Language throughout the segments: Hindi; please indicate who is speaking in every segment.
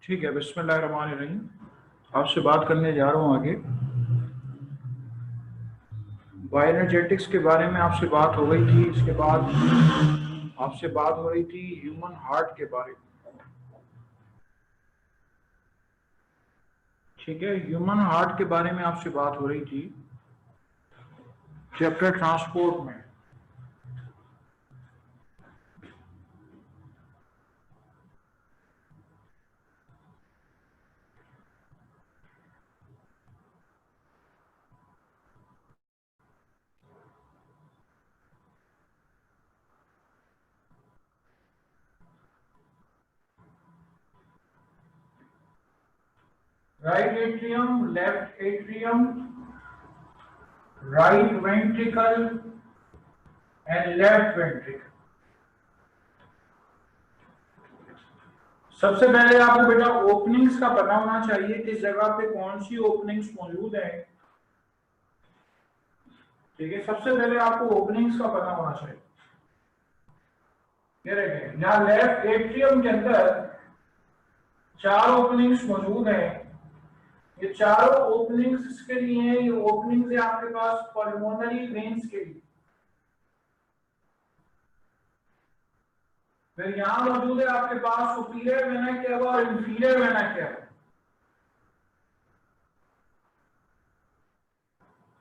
Speaker 1: ठीक है, बिस्मिल्लाहिर्रहमानिर्रहीम। आपसे बात करने जा रहा हूँ आगे बायोएनर्जेटिक्स के बारे में। आपसे बात हो गई थी, इसके बाद आपसे बात हो रही थी ह्यूमन हार्ट के बारे में। ठीक है, ह्यूमन हार्ट के बारे में आपसे बात हो रही थी चैप्टर ट्रांसपोर्ट में। Right atrium, left atrium, right ventricle and left ventricle. सबसे पहले आपको बेटा ओपनिंग्स का पता होना चाहिए, किस जगह पे कौन सी ओपनिंग्स मौजूद है। ठीक है, सबसे पहले आपको ओपनिंग्स का पता होना चाहिए। यहाँ लेफ्ट एट्रियम के अंदर 4 ओपनिंग्स मौजूद हैं। ये चारों ओपनिंग्स इसके लिए हैं, ये ओपनिंग्स है आपके पास पल्मोनरी वेन्स के लिए। फिर यहां मौजूद है आपके पास सुपीरियर वेना केवा और inferior vena cava.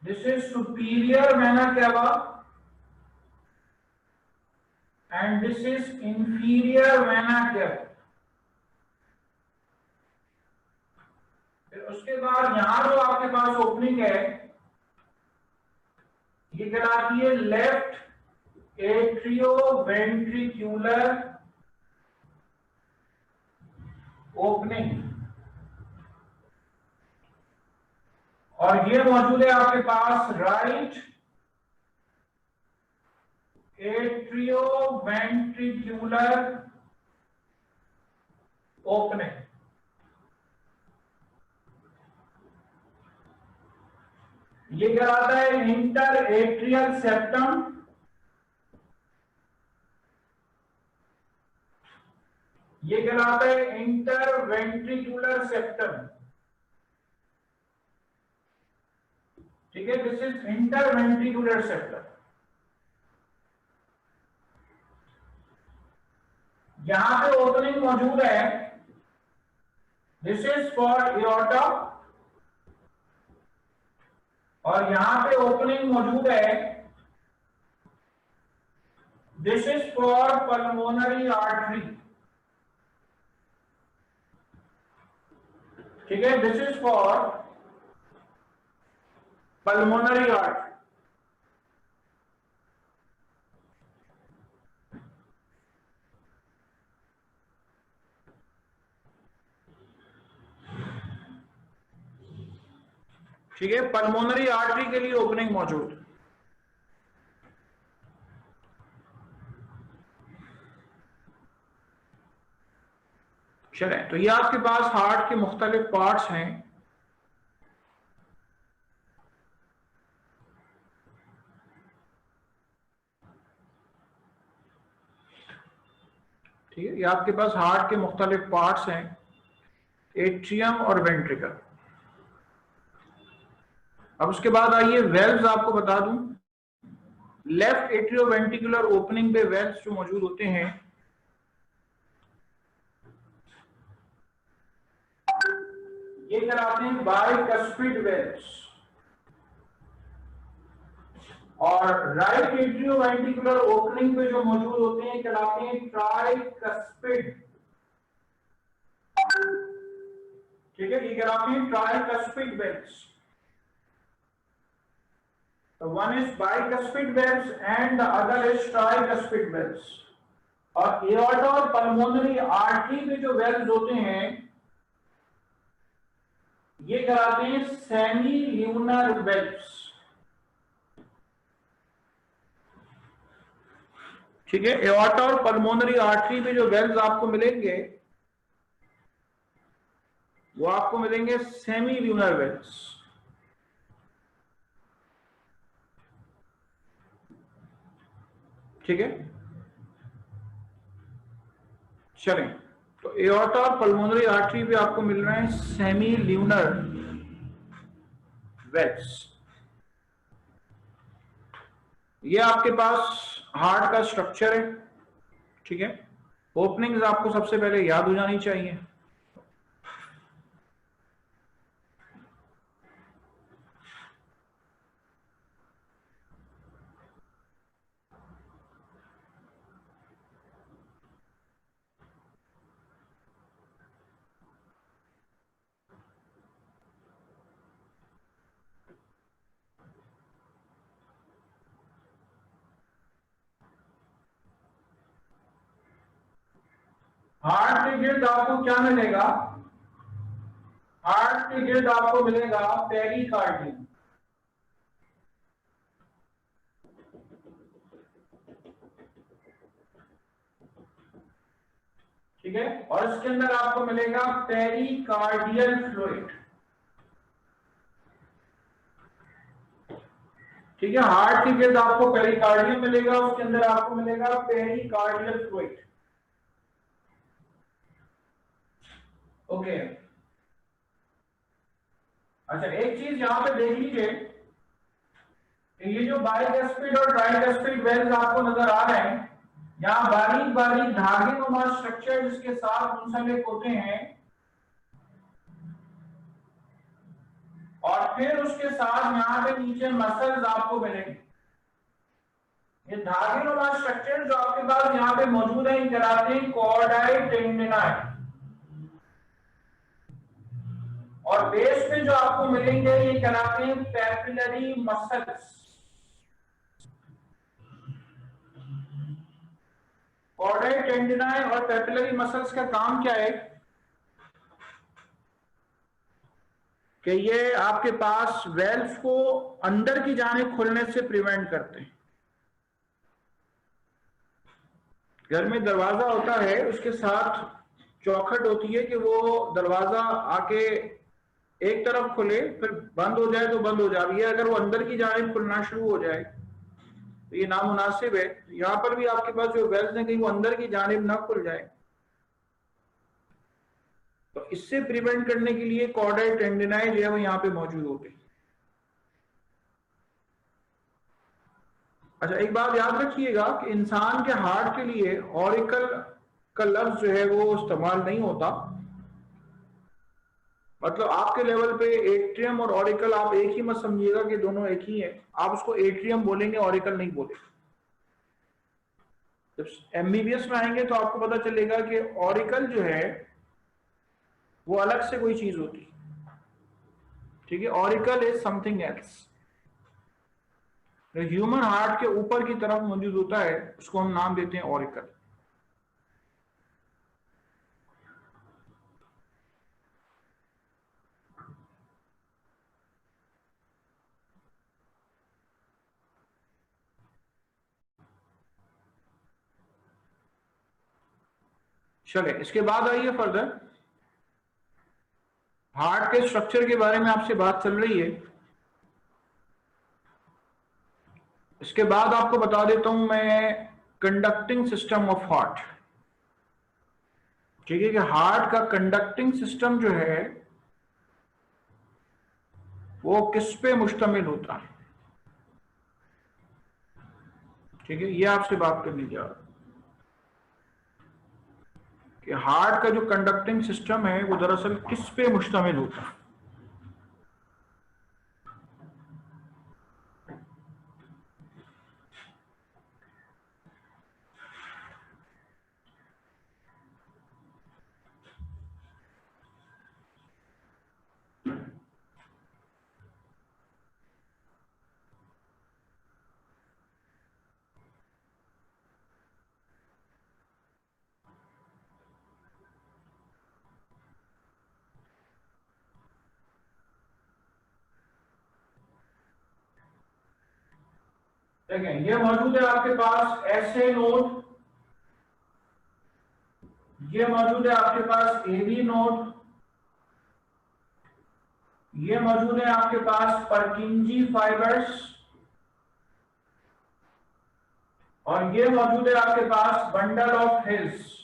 Speaker 1: This is superior vena केवा and this is inferior vena cava. फिर उसके बाद यहां जो आपके पास ओपनिंग है ये कहलाती है लेफ्ट एट्रियो वेंट्रिक्यूलर ओपनिंग, और ये मौजूद है आपके पास राइट एट्रियो वेंट्रिक्यूलर ओपनिंग। ये कहलाता है इंटर एट्रियल सेप्टम। ये कहलाता है इंटर वेंट्रिकुलर सेप्टम। ठीक है, this is inter ventricular septum. यहां पे ओपनिंग मौजूद है, दिस इज फॉर एओर्टा, और यहां पे ओपनिंग मौजूद है, this is for pulmonary artery. ठीक है, this is for pulmonary artery. ठीक है, पल्मोनरी आर्टरी के लिए ओपनिंग मौजूद। चलें, तो ये आपके पास हार्ट के मुख्तलिफ पार्ट्स हैं। ठीक है, ये आपके पास हार्ट के मुख्तलिफ पार्ट्स हैं, एट्रियम और वेंट्रिकल। अब उसके बाद आइए वेल्व्स आपको बता दूं। लेफ्ट एट्रियो वेंट्रिकुलर ओपनिंग पे वेल्व्स जो मौजूद होते हैं, ये कहलाते हैं बाइकस्पिड वेल्व्स, और राइट एट्रियो वेंट्रिकुलर ओपनिंग पे जो मौजूद होते हैं कहलाते हैं ट्राइकस्पिड। ठीक है, ये कहलाते हैं tricuspid valves. So one is bicuspid valves and the other is tricuspid valves। और एओर्टा और पल्मोनरी आर्टरी में जो वेल्व्स होते हैं ये कहलाते हैं सेमी ल्यूनर वेल्व्स। ठीक है, एओर्टा और पल्मोनरी आर्टरी में जो वेल्व्स आपको मिलेंगे वो आपको मिलेंगे सेमी ल्यूनर वेल्व्स। ठीक है, चलें, तो एओर्टा और पल्मोनरी आर्टरी पे आपको मिल रहे हैं सेमी ल्यूनर वेल्स। ये आपके पास हार्ट का स्ट्रक्चर है, ठीक है। ओपनिंग्स आपको सबसे पहले याद हो जानी चाहिए। हार्ट के गिर्द आपको क्या मिलेगा? हार्ट के गिर्द आपको मिलेगा पेरिकार्डियम, ठीक है। और इसके अंदर आपको मिलेगा पेरिकार्डियल फ्लूइड, ठीक है। हार्ट के गिर्द आपको पेरिकार्डियम मिलेगा, उसके अंदर आपको मिलेगा पेरिकार्डियल फ्लूइड, ओके। अच्छा, एक चीज यहां पे देख लीजिए, ये जो बाइगेस्पिड और ट्राइगेस्पिड वेल्स आपको नजर आ रहे हैं, यहाँ बारीक बारीक धागे नुमा स्ट्रक्चर जिसके साथ मुंसलिक होते हैं, और फिर उसके साथ यहाँ पे नीचे मसल्स आपको मिलेंगे। ये धागे नुमा स्ट्रक्चर जो आपके पास यहाँ पे मौजूद है, कहलाते हैं कॉर्डाई टेंडिनाई। और बेस में जो आपको मिलेंगे ये कहलाते हैं पैपिलरी मसल्स। कॉर्डाई टेंडिनाई और पैपिलरी मसल्स का काम क्या है कि ये आपके पास वेल्व को अंदर की जानिब खुलने से प्रिवेंट करते हैं। घर में दरवाजा होता है, उसके साथ चौखट होती है कि वो दरवाजा आके एक तरफ खुले फिर बंद हो जाए तो बंद हो जाए। ये अगर वो अंदर की जानिब खुलना शुरू हो जाए तो ये नामुनासिब है। यहां पर भी आपके पास जो वेल्व्स हैं कहीं वो अंदर की जानिब ना खुल जाए, तो इससे प्रिवेंट करने के लिए कॉर्डाई टेंडिनाई जो है वो यहाँ पे मौजूद होते हैं। अच्छा, एक बात याद रखिएगा कि इंसान के हार्ट के लिए ऑरिकल का लफ्ज जो है वो इस्तेमाल नहीं होता। मतलब आपके लेवल पे एट्रियम और ऑरिकल आप एक ही मत समझिएगा कि दोनों एक ही है। आप उसको एट्रियम बोलेंगे, ऑरिकल नहीं बोलेंगे। जब एमबीबीएस में आएंगे तो आपको पता चलेगा कि ऑरिकल जो है वो अलग से कोई चीज होती है, ठीक है। Auricle is something else. Human heart के ऊपर की तरफ मौजूद होता है, उसको हम नाम देते हैं ऑरिकल। चले, इसके बाद आइए फर्दर। हार्ट के स्ट्रक्चर के बारे में आपसे बात चल रही है। इसके बाद आपको बता देता हूं मैं कंडक्टिंग सिस्टम ऑफ हार्ट, ठीक है। कि हार्ट का कंडक्टिंग सिस्टम जो है वो किस पे मुश्तमिल होता है, ठीक है। ये आपसे बात करनी जा रहा है कि हार्ट का जो कंडक्टिंग सिस्टम है वो दरअसल किस पे मुश्तमिल होता है। देखें, ये मौजूद है आपके पास एसए नोड, ये मौजूद है आपके पास एबी नोड, ये मौजूद है आपके पास परकिंजी फाइबर्स, और ये मौजूद है आपके पास बंडल ऑफ हिल्स।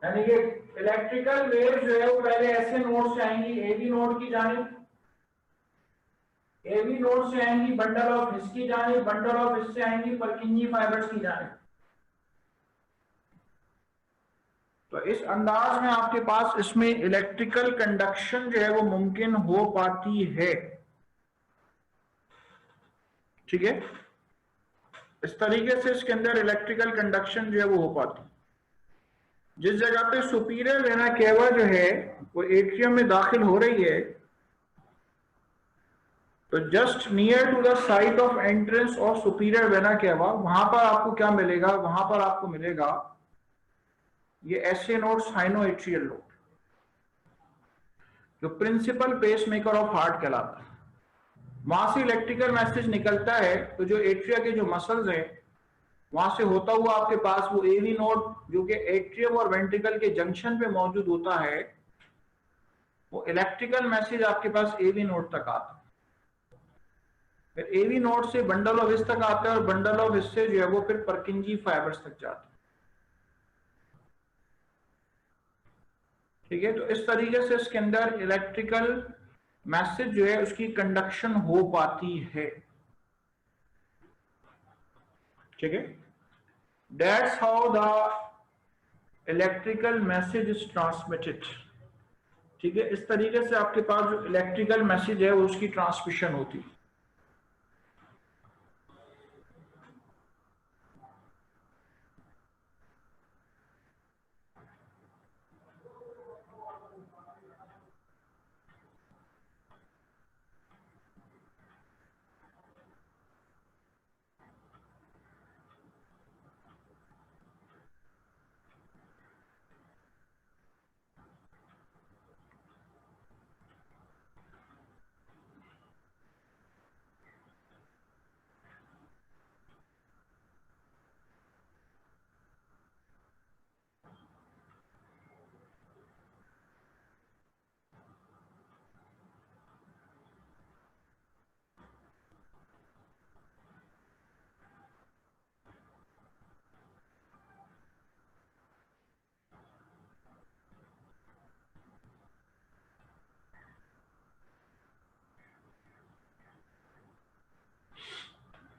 Speaker 1: यानी कि इलेक्ट्रिकल वेव जो है वो पहले ऐसे नोड से आएंगी एबी नोड की जानिब, एबी नोड से आएंगी बंडल ऑफ हिस की जानिब, बंडल ऑफ हिस से आएंगी परकिंजी फाइबर्स की जानिब। तो इस अंदाज में आपके पास इसमें इलेक्ट्रिकल कंडक्शन जो है वो मुमकिन हो पाती है। ठीक है, इस तरीके से इसके अंदर इलेक्ट्रिकल कंडक्शन जो है वो हो पाती है। जिस जगह पे सुपीरियर वेना केवा जो है वो एट्रियम में दाखिल हो रही है, तो just near to the site of entrance of superior vena cava, वहां पर आपको क्या मिलेगा, वहां पर आपको मिलेगा ये एसए नोड साइनोएट्रियल नोड, जो principal pacemaker of heart कहलाता है। वहां से इलेक्ट्रिकल मैसेज निकलता है, तो जो एट्रिया के जो मसल्स हैं वहां से होता हुआ आपके पास वो एवी नोड जो कि एट्रियम और वेंट्रिकल के जंक्शन पे मौजूद होता है, वो इलेक्ट्रिकल मैसेज आपके पास एवी नोड तक आता है। फिर एवी नोड से बंडल ऑफ हिस तक आता है और बंडल ऑफ हिस से जो है वो फिर परकिंजी फाइबर्स तक जाता है। ठीक है, तो इस तरीके से इसके अंदर इलेक्ट्रिकल मैसेज जो है उसकी कंडक्शन हो पाती है। ठीक है, that's how the electrical message is transmitted. ठीक है, इस तरीके से आपके पास जो इलेक्ट्रिकल मैसेज है वो उसकी ट्रांसमिशन होती है।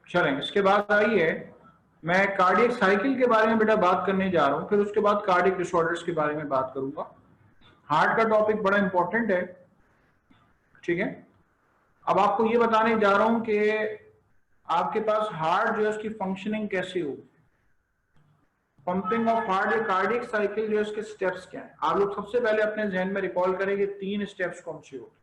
Speaker 1: चलें, इसके बाद आइए मैं कार्डियक साइकिल के बारे में बेटा बात करने जा रहा हूं, फिर उसके बाद कार्डियक डिसऑर्डर्स के बारे में बात करूंगा। हार्ट का टॉपिक बड़ा इंपॉर्टेंट है। ठीक है, अब आपको ये बताने जा रहा हूं कि आपके पास हार्ट जो है उसकी फंक्शनिंग कैसे हो, पंपिंग ऑफ हार्ट या कार्डियक साइकिल जो है उसके स्टेप्स क्या है। आप लोग सबसे पहले अपने जहन में रिकॉल करेंगे 3 स्टेप्स कौन से होते हैं।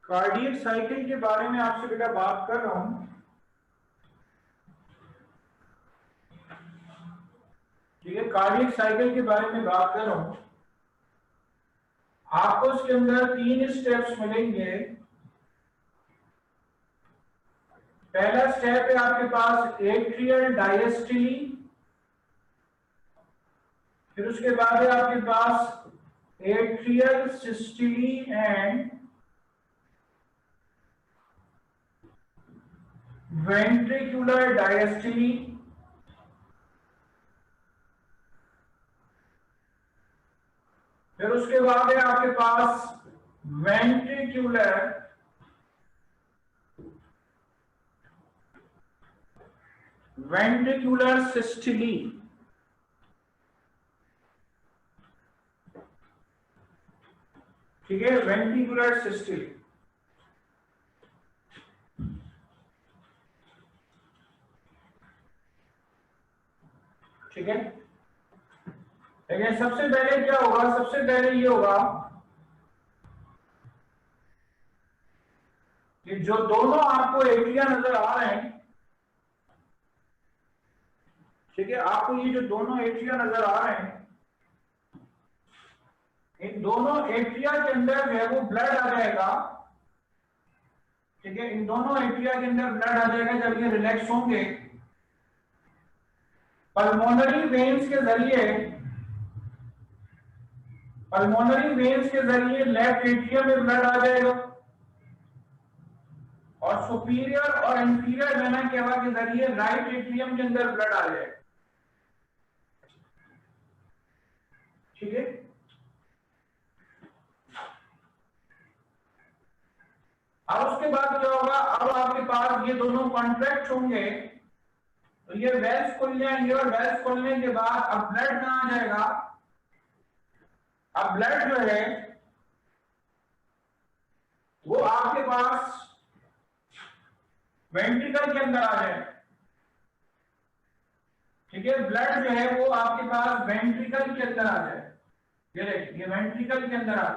Speaker 1: कार्डियक साइकिल के बारे में आपसे बेटा बात कर रहा हूं। ठीक है, कार्डियक साइकिल के बारे में बात कर रहा हूं। आपको इसके अंदर 3 स्टेप्स मिलेंगे। पहला स्टेप है आपके पास एट्रियल डायस्टली, फिर उसके बाद है आपके पास atrial systole and ventricular diastole, फिर उसके बाद है आपके पास वेंट्रिकुलर सिस्टली। ठीक है, वेंट्रिकुलर सिस्टली। ठीक है। लेकिन सबसे पहले क्या होगा, सबसे पहले ये होगा कि जो दोनों आपको एरिया नजर आ रहे हैं, ठीक है, आपको ये जो दोनों एरिया नजर आ रहे हैं, इन दोनों एरिया के अंदर जो है वो ब्लड आ जाएगा। ठीक है, इन दोनों एरिया के अंदर ब्लड आ जाएगा जब ये रिलैक्स होंगे। पल्मोनरी वेन्स के जरिए, पल्मोनरी वेन्स के जरिए लेफ्ट एट्रियम में ब्लड आ जाएगा और सुपीरियर और इंफीरियर वेना केवा के जरिए राइट एट्रियम के अंदर ब्लड आ जाएगा। ठीक है, अब उसके बाद क्या होगा, अब आपके पास ये दोनों कॉन्ट्रैक्ट होंगे, तो ये वेल्स खुल जाएंगे और वेल्स खुलने के बाद अब ब्लड कहां आ जाएगा, अब ब्लड जो है वो आपके पास वेंट्रिकल के अंदर आ जाएगा। ठीक है, ब्लड जो है वो आपके पास वेंट्रिकल के अंदर आ जाए। ये देखिए, ये वेंट्रिकल के अंदर आ,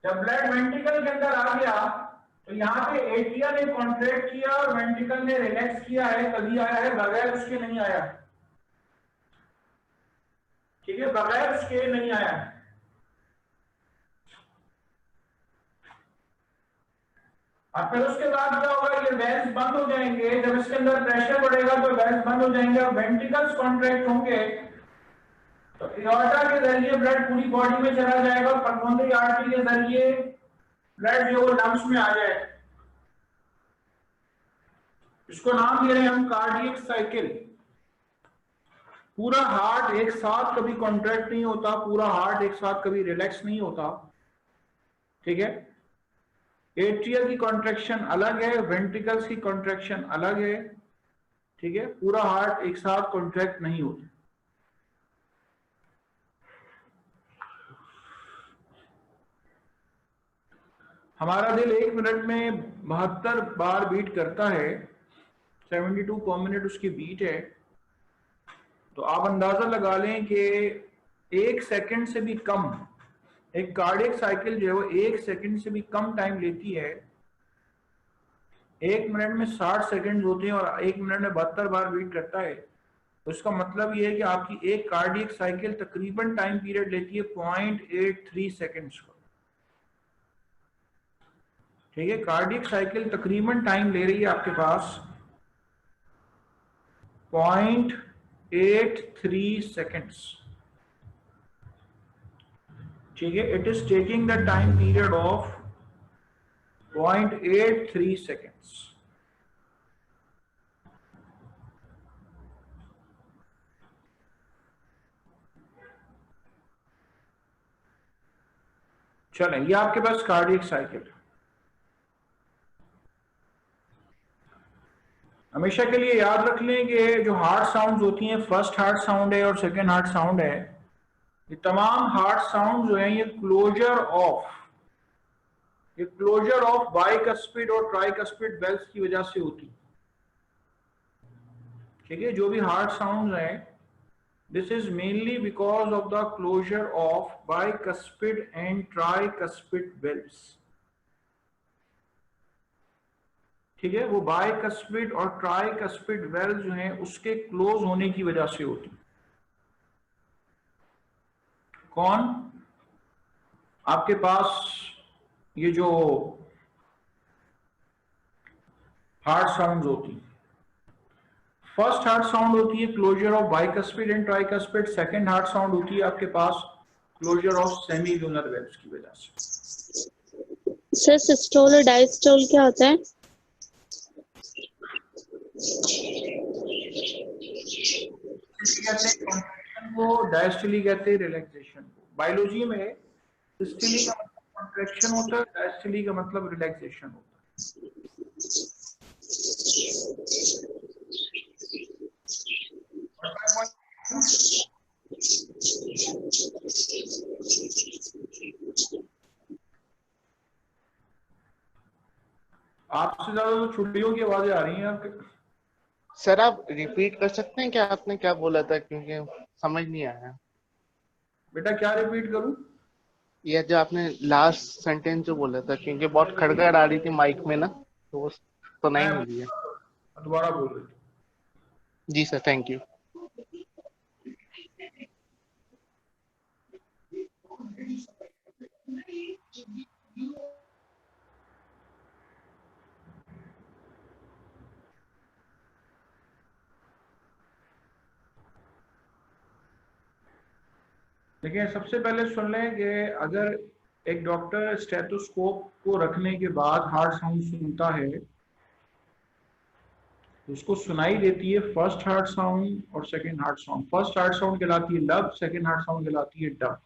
Speaker 1: जब ब्लड वेंट्रिकल के अंदर आ गया तो यहाँ पे एट्रिया ने कॉन्ट्रैक्ट किया और वेंट्रिकल ने रिलैक्स किया है, तभी आया है, बगैर उसके नहीं आया। ठीक है, बगैर उसके नहीं आया। और फिर उसके बाद क्या होगा, ये वेल्स बंद हो जाएंगे, जब इसके अंदर प्रेशर बढ़ेगा तो वेल्स बंद हो जाएंगे और वेंट्रिकल्स कॉन्ट्रैक्ट होंगे, तो एओर्टा के जरिए ब्लड पूरी बॉडी में चला जाएगा और पल्मोनरी आर्टरी के जरिए ब्लड जो लंग्स में आ जाए। इसको नाम दे रहे हैं हम कार्डियक साइकिल। पूरा हार्ट एक साथ कभी कॉन्ट्रैक्ट नहीं होता, पूरा हार्ट एक साथ कभी रिलैक्स नहीं होता। ठीक है, एट्रियल की कॉन्ट्रैक्शन अलग है, वेंट्रिकल्स की कॉन्ट्रैक्शन अलग है। ठीक है, पूरा हार्ट एक साथ कॉन्ट्रैक्ट नहीं होता। हमारा दिल 1 मिनट में 72 बार बीट करता है, 72 पर मिनट उसकी बीट है। तो आप अंदाजा लगा लें कि 1 सेकंड से भी कम, एक कार्डियक साइकिल जो है वो 1 सेकंड से भी कम टाइम लेती है। 1 मिनट में 60 सेकंड होते हैं और 1 मिनट में 72 बार बीट करता है। तो इसका मतलब ये है कि आपकी एक कार्डियक साइकिल तकरीबन टाइम पीरियड लेती है 0.83 सेकंड्स का। ठीक है, कार्डियक साइकिल तकरीबन टाइम ले रही है आपके पास 0.83 सेकंड्स। ठीक है, it is taking the time period of 0.83 seconds. चलें, ये आपके पास कार्डियक साइकिल। हमेशा के लिए याद रख लें कि जो हार्ट साउंड्स होती हैं, फर्स्ट हार्ट साउंड है और सेकेंड हार्ट साउंड है, ये तमाम हार्ट साउंड जो हैं ये क्लोजर ऑफ बाइकस्पिड और ट्राइकस्पिड वेल्व्स की वजह से होती। ठीक है, जो भी हार्ट साउंड्स हैं, this is mainly because of the closure of bicuspid and tricuspid valves. ठीक है, वो बाइकस्पिड और ट्राइकस्पिड वेल्व जो हैं उसके क्लोज होने की वजह से होती। कौन? आपके पास ये जो हार्ट साउंड होती, फर्स्ट हार्ट साउंड होती है closure of bicuspid and tricuspid, second heart sound होती है आपके पास क्लोजर ऑफ सेमील्यूनर वेल्व्स की वजह से।
Speaker 2: सर सिस्टोल और डायस्टोल क्या होता है?
Speaker 1: को डायस्टोली कहते हैं, रिलैक्सेशन को। बायोलॉजी में सिस्टोली का मतलब कॉन्ट्रैक्शन होता है, डायस्टोली का मतलब रिलैक्सेशन होता है। आपसे ज्यादा तो छुट्टियों की आवाजें आ रही हैं आपके।
Speaker 3: सर आप रिपीट कर सकते हैं क्या आपने क्या बोला था, क्योंकि समझ नहीं आया।
Speaker 1: बेटा क्या रिपीट करूं?
Speaker 3: ये जो आपने लास्ट सेंटेंस जो बोला था, क्योंकि बहुत खड़खड़ आ रही थी माइक में ना, तो वो सुनाई
Speaker 1: मैं
Speaker 3: नहीं दिया।
Speaker 1: दोबारा बोल रही हूँ।
Speaker 3: जी सर, थैंक यू।
Speaker 1: देखिए सबसे पहले सुन लें कि अगर एक डॉक्टर स्टेथोस्कोप को रखने के बाद हार्ट साउंड सुनता है तो उसको सुनाई देती है फर्स्ट हार्ट साउंड और second heart sound. First heart sound कहलाती है लब, सेकंड हार्ट साउंड कहलाती है डब।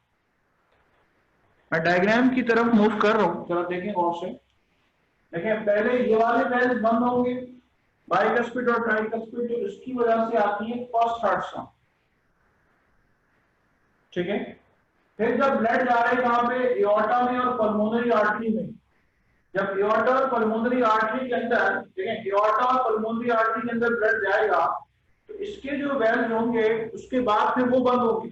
Speaker 1: मैं डायग्राम की तरफ मूव कर रहा हूँ, जरा देखें गौर से। देखें पहले ये वाले वेल्स बंद होंगे, बाइकस्पिड और ट्राइकस्पिड, जो इसकी वजह से आती है फर्स्ट हार्ट साउंड। ठीक है, फिर जब ब्लड जा रहा है कहां पे, एओर्टा में और पल्मोनरी आर्टरी में। जब एओर्टा और पल्मोनरी आर्टरी के अंदर, देखें एओर्टा और पल्मोनरी आर्टरी के अंदर ब्लड जाएगा तो इसके जो वेल्स होंगे उसके बाद फिर वो बंद होंगे।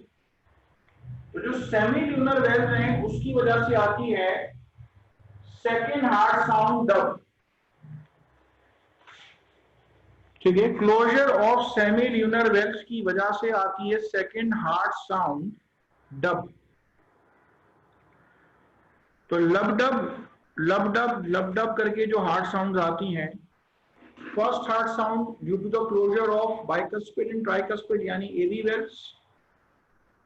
Speaker 1: तो जो सेमी ल्यूनर वेल्स हैं उसकी वजह से आती है सेकेंड हार्ट साउंड डब। ठीक है, closure of semilunar valves की वजह से आती है सेकेंड हार्ट साउंड डब। तो लब डब करके जो हार्ट साउंड आती हैं, first heart sound due to the closure of bicuspid and tricuspid यानी एवी वेल्स,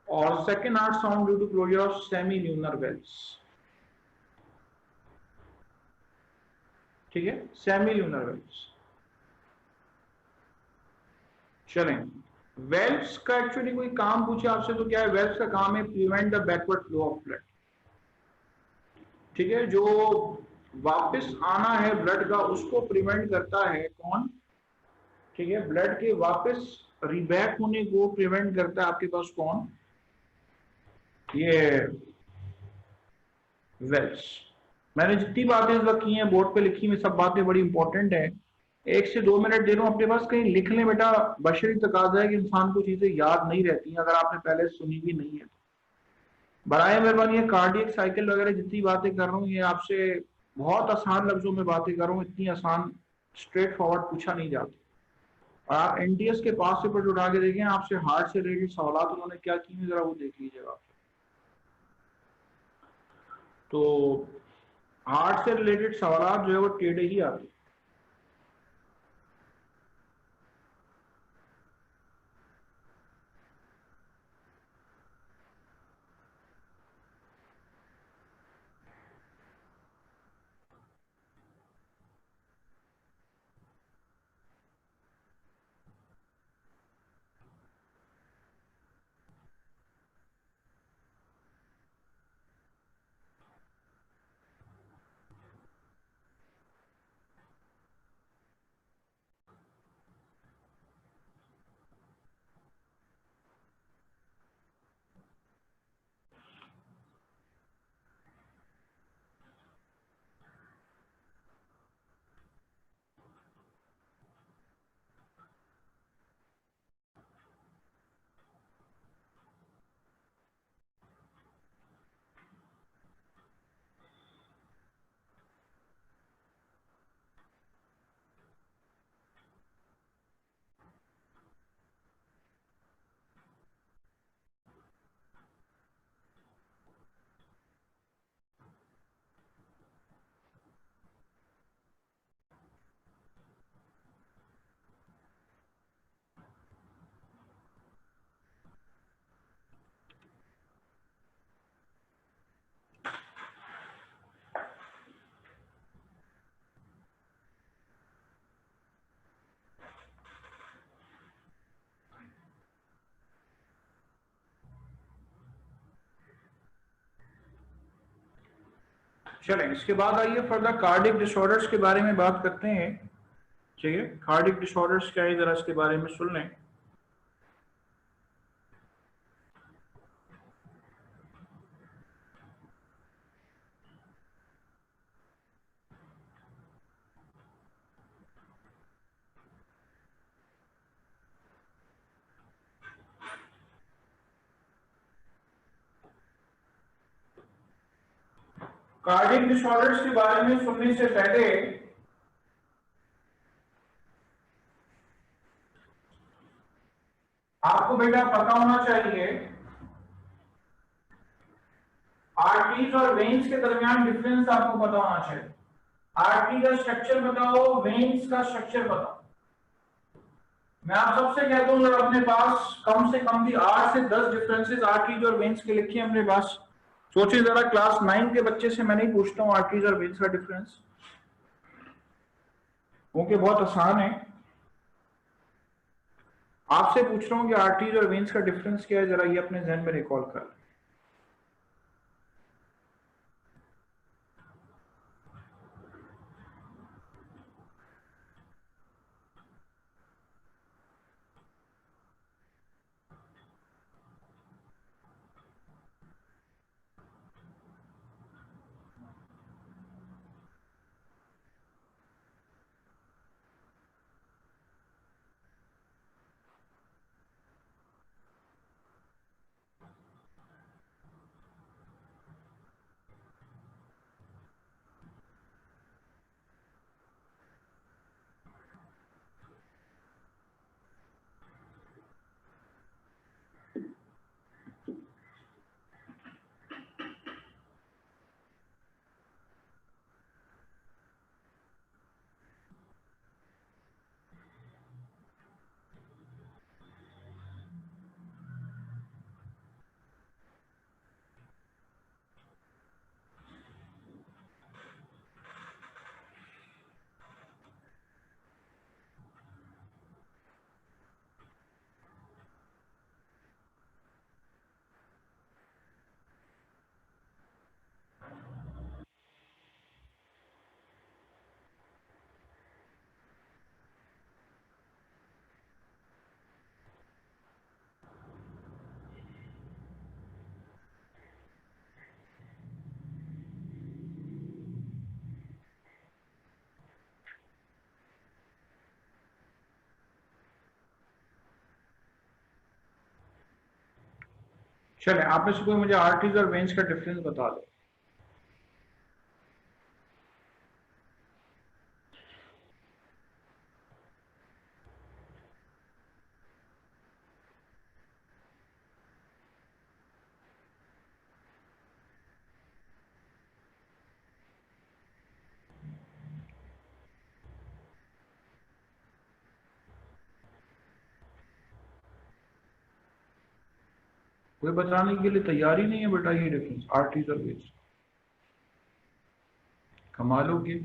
Speaker 1: और second heart sound due to closure of semilunar valves. ठीक है, सेमी ल्यूनर वेल्स। चलें, वेल्व्स का एक्चुअली कोई काम पूछे आपसे तो क्या है? वेल्व्स का काम है prevent the backward flow of blood. ठीक है, जो वापस आना है ब्लड का उसको प्रिवेंट करता है कौन? ठीक है, ब्लड के वापस रिबैक होने को प्रिवेंट करता है आपके पास कौन? ये वेल्व्स। मैंने जितनी बातें इस वक्त की हैं बोर्ड पे लिखी हुई, सब बातें बड़ी इंपॉर्टेंट है। 1 से 2 मिनट दे रहा हूं अपने पास, कहीं लिख लें बेटा। बशरी तकाजा है कि इंसान को चीजें याद नहीं रहती अगर आपने पहले सुनी भी नहीं है। बराए मेहरबानी ये कार्डियक साइकिल वगैरह जितनी बातें कर रहा हूँ ये आपसे बहुत आसान लफ्जों में बातें कर रहा हूँ, इतनी आसान स्ट्रेट फॉरवर्ड पूछा नहीं जाता। और आप एनटीएस के पास पेपर उठा के देखें, आपसे हार्ट से रिलेटेड सवाल उन्होंने क्या किए जरा वो देख लीजिएगा। तो हार्ट से रिलेटेड सवाल जो है वो टेढ़े ही आते हैं। चलें, इसके बाद आइए फर्दर कार्डियक डिसऑर्डर्स के बारे में बात करते हैं। ठीक है, कार्डियक डिसऑर्डर्स क्या है जरा इसके बारे में सुन लें। कार्डियक डिसऑर्डर्स के बारे में सुनने से पहले आपको बेटा पता होना चाहिए आर्टरीज और वेन्स के दरमियान डिफरेंस आपको पता होना चाहिए। आर्टरी का स्ट्रक्चर बताओ, वेन्स का स्ट्रक्चर बताओ। मैं आप सबसे कहता हूं अगर अपने पास कम से कम भी 8 से 10 डिफरेंसेस आर्टरीज और वेन्स के लिखे अपने पास, सोचिए जरा क्लास 9 के बच्चे से मैं नहीं पूछता हूं आर्टरीज और वेन्स का डिफरेंस, क्योंकि बहुत आसान है। आपसे पूछ रहा हूं कि आर्टरीज और वेन्स का डिफरेंस क्या है, जरा ये अपने जहन में रिकॉल कर लें। चले, आप में से कोई मुझे आर्टरीज और वेन्स का डिफरेंस बता दो। कोई बताने के लिए तैयार ही नहीं है बेटा ये डिफरेंस आर्टरीज और वेन्स। कमाल हो गया।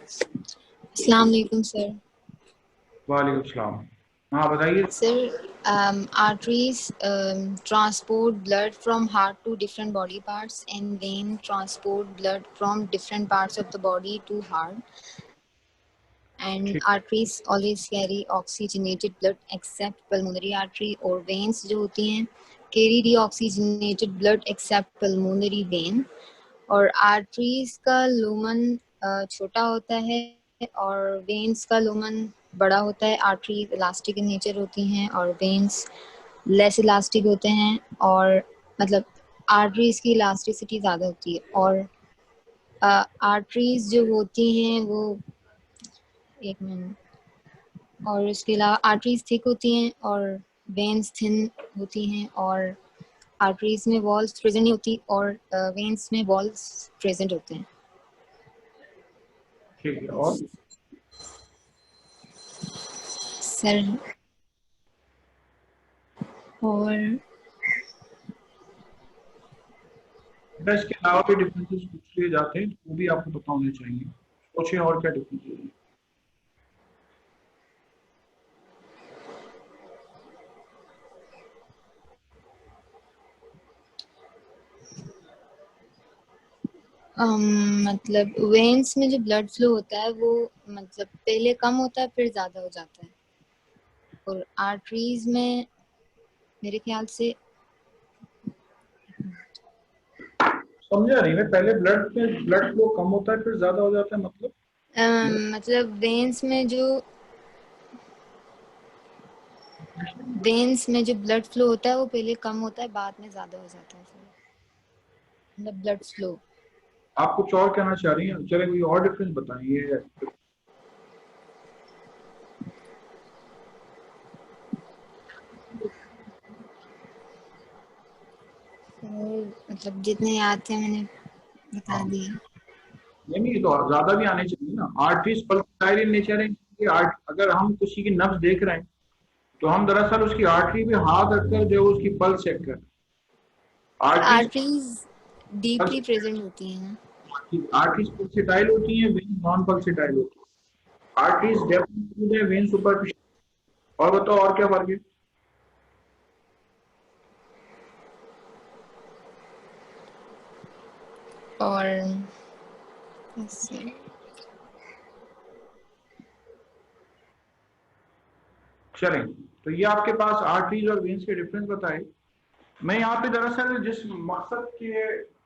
Speaker 4: अस्सलाम वालेकुम सर।
Speaker 1: वालेकुम सलाम। हाँ बताइए।
Speaker 4: Sir, arteries transport blood from heart to different body parts, and vein transport blood from different parts of the body to heart. And
Speaker 1: ठीक।
Speaker 4: arteries always carry oxygenated blood except pulmonary artery, और veins जो होती हैं carry deoxygenated blood except pulmonary vein. और arteries का lumen छोटा होता है और veins का lumen बड़ा होता है। आर्टरीज इलास्टिक इन नेचर होती हैं और वेन्स लेस इलास्टिक होते हैं, और मतलब आर्टरीज की इलास्टिसिटी ज़्यादा होती है। और आर्टरीज जो होती हैं वो एक मिनट, और इसके अलावा आर्टरीज थिक होती हैं और वेन्स थिन होती हैं, और आर्टरीज में वॉल्स प्रेजेंट नहीं होती और वेन्स में वॉल्स प्रेजेंट होते हैं।
Speaker 1: ठीक है। और
Speaker 4: सर और
Speaker 1: बेटा इसके अलावा भी डिफरेंसेस पूछ लिए जाते हैं, वो भी आपको पता होने चाहिए। सोचिए और क्या डिफरेंसेस हैं।
Speaker 4: मतलब वेन्स में जो ब्लड फ्लो होता है वो मतलब पहले कम होता है फिर ज़्यादा हो जाता है, और आर्टरीज में मेरे ख्याल से
Speaker 1: समझा नहीं मैं, पहले ब्लड में ब्लड फ्लो कम होता है फिर ज्यादा हो जाता है मतलब?
Speaker 4: मतलब वेन्स में जो ब्लड फ्लो होता है वो पहले कम होता है, बाद में ज्यादा हो जाता है, मतलब ब्लड फ्लो।
Speaker 1: आप कुछ और कहना चाह रही हैं? चले कोई और डिफरेंस बताइए।
Speaker 4: मतलब जितने याद थे मैंने बता
Speaker 1: हाँ,
Speaker 4: दिए।
Speaker 1: नहीं तो ज्यादा भी आने चाहिए ना। आर्टरीज पल्साइल इन नेचर है कि अगर हम किसी की नब्ज देख रहे हैं तो हम दरअसल उसकी आर्टरी पे हाथ रखकर जो उसकी पल्स चेक कर। आर्टरीज
Speaker 4: आर्टरीज डीपली प्रेजेंट होती हैं ना।
Speaker 1: आर्टरीज पल्सेटाइल होती हैं, वेन नॉन पल्सेटाइल होती है। आर्टरीज डेप्थ है, वेन सुपरफिशियल। और बताओ और क्या फर्क है?
Speaker 4: और ऐसे
Speaker 1: चलें, तो ये आपके पास आर्टरीज और वेन्स के डिफरेंस बताए। मैं यहाँ पे दरअसल जिस मकसद के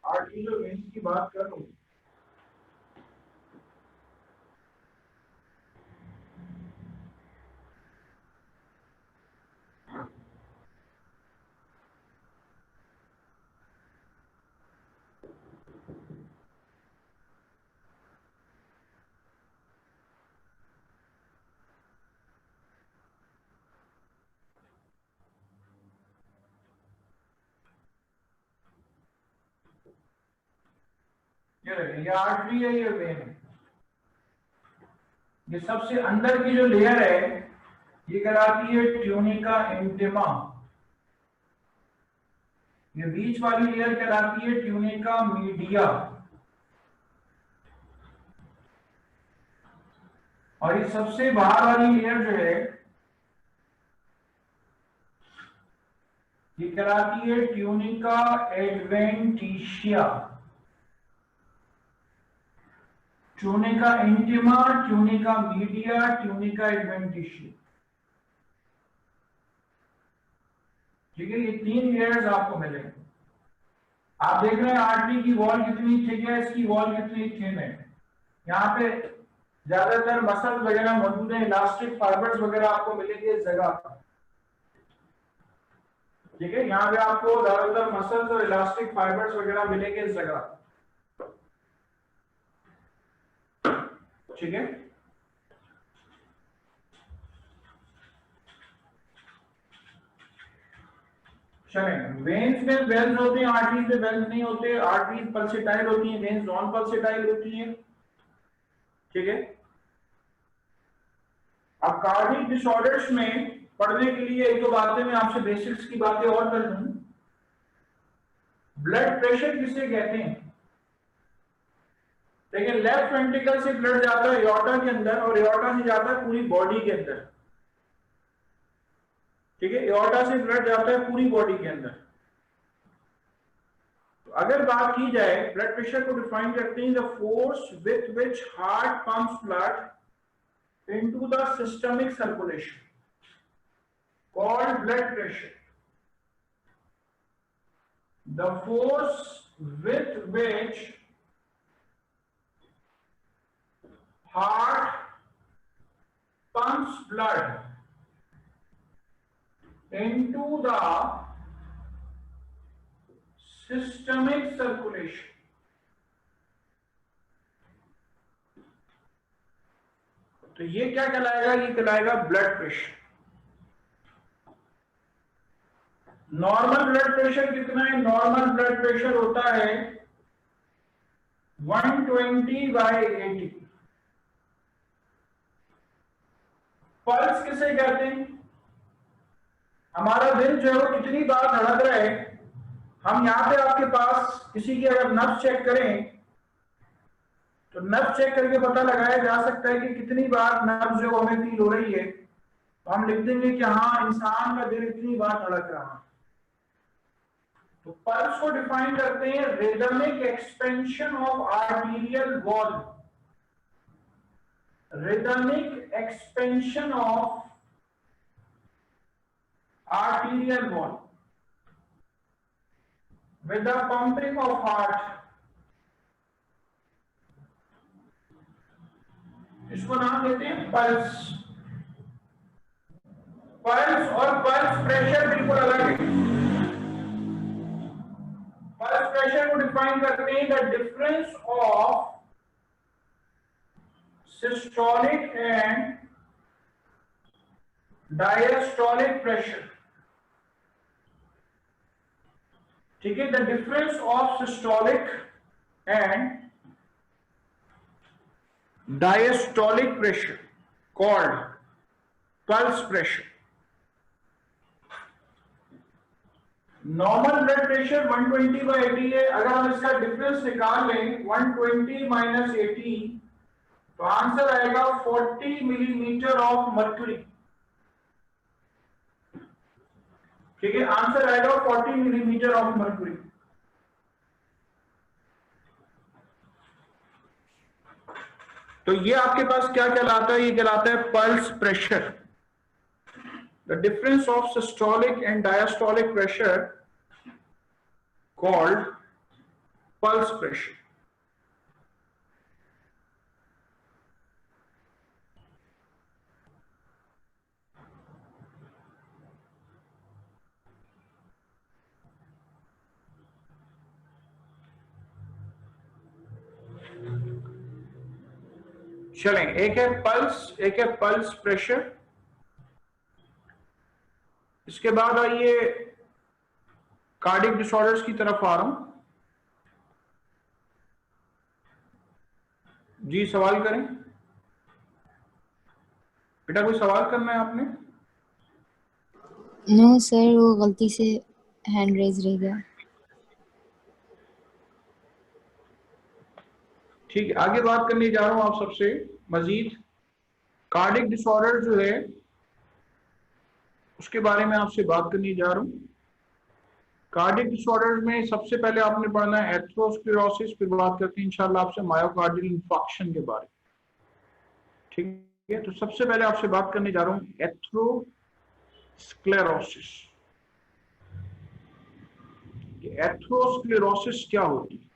Speaker 1: आर्टरीज और वेन्स की बात कर रहा हूँ, ये आर्टरी है, ये वेन है। ये सबसे अंदर की जो लेयर है ये कहलाती है ट्यूनिका इंटिमा। ये बीच वाली लेयर कहलाती है ट्यूनिका मीडिया। और ये सबसे बाहर वाली लेयर जो है ये कहलाती है tunica adventitia. Tunica intima, tunica media, tunica adventitia. ठीक है, ये 3 लेयर्स आपको मिलेंगे। आप देख रहे हैं आर्टरी की वॉल कितनी थिक है, इसकी वॉल कितनी थिन है। यहाँ पे ज्यादातर मसल वगैरह मौजूद है, इलास्टिक फाइबर्स वगैरह आपको मिलेंगे इस जगह। ठीक है, यहाँ पे आपको ज्यादातर मसल्स और इलास्टिक फाइबर्स वगैरह मिलेंगे इस जगह। ठीक है, चलें। वेन्स में वेल्स होते हैं, आर्टरीज में वेल्स नहीं होते। आर्टरीज पल्सेटाइल होती हैं, वेन्स नॉन पल्सेटाइल होती हैं। ठीक है, अब कार्डियक डिसऑर्डर्स में पढ़ने के लिए एक दो बातें मैं आपसे बेसिक्स की बातें और कर दूं। ब्लड प्रेशर किसे कहते हैं? देखिए, लेफ्ट वेंट्रिकल से ब्लड जाता है एओर्टा के अंदर और एओर्टा से जाता है पूरी बॉडी के अंदर। ठीक है, एओर्टा से ब्लड जाता है पूरी बॉडी के अंदर। तो अगर बात की जाए ब्लड प्रेशर को डिफाइन करते हैं the force with which heart pumps blood into the systemic circulation called blood pressure. The force with which heart pumps blood into the systemic circulation. तो ये क्या कहलाएगा? ये कहलाएगा blood pressure. Normal blood pressure कितना है? नॉर्मल ब्लड प्रेशर होता है 120/80। पल्स किसे कहते हैं? हमारा दिल जो है वो कितनी बार धड़क रहा है। हम यहाँ पे आपके पास किसी की अगर नब्ज चेक करें तो नब्ज चेक करके पता लगाया जा सकता है कि कितनी बार नब्ज जो हमें फील हो रही है। तो हम लिख देंगे कि हाँ, इंसान का दिल इतनी बार धड़क रहा है। तो पल्स को डिफाइन करते हैं rhythmic expansion of arterial wall. Rhythmic expansion of arterial wall with the pumping of heart इसको नाम देते हैं पल्स। पल्स और पल्स प्रेशर बिल्कुल अलग है। पल्स प्रेशर को डिफाइन करते हैं the difference of systolic and diastolic pressure. ठीक है, the difference of systolic and diastolic pressure called pulse pressure. Normal blood pressure 120/80 है। अगर हम इसका डिफरेंस निकाल लें 120 माइनस 80 तो आंसर आएगा 40 मिलीमीटर ऑफ मर्क्यूरी। ठीक है, आंसर आएगा 40 मिलीमीटर ऑफ मर्क्यूरी। तो ये आपके पास क्या कहलाता है? ये कहलाता है pulse pressure. The difference of systolic and diastolic pressure called pulse pressure. चलें, एक है पल्स, एक है पल्स प्रेशर। इसके बाद आइए कार्डियक डिसऑर्डर्स की तरफ आ रहा हूं। जी सवाल करें बेटा, कोई सवाल करना है आपने?
Speaker 4: नो सर, वो गलती से हैंड रेज रह गया।
Speaker 1: ठीक है, आगे बात करने जा रहा हूं आप सबसे मजीद। कार्डियक डिसऑर्डर जो है उसके बारे में आपसे बात करने जा रहा हूं। कार्डियक डिसऑर्डर में सबसे पहले आपने पढ़ना है एथेरोस्क्लेरोसिस, फिर बात करते हैं इंशाल्लाह आपसे मायोकार्डियल इंफार्क्शन के बारे में। ठीक है, तो सबसे पहले आपसे बात करने जा रहा हूं एथेरोस्क्लेरोसिस। एथेरोस्क्लेरोसिस क्या होती है?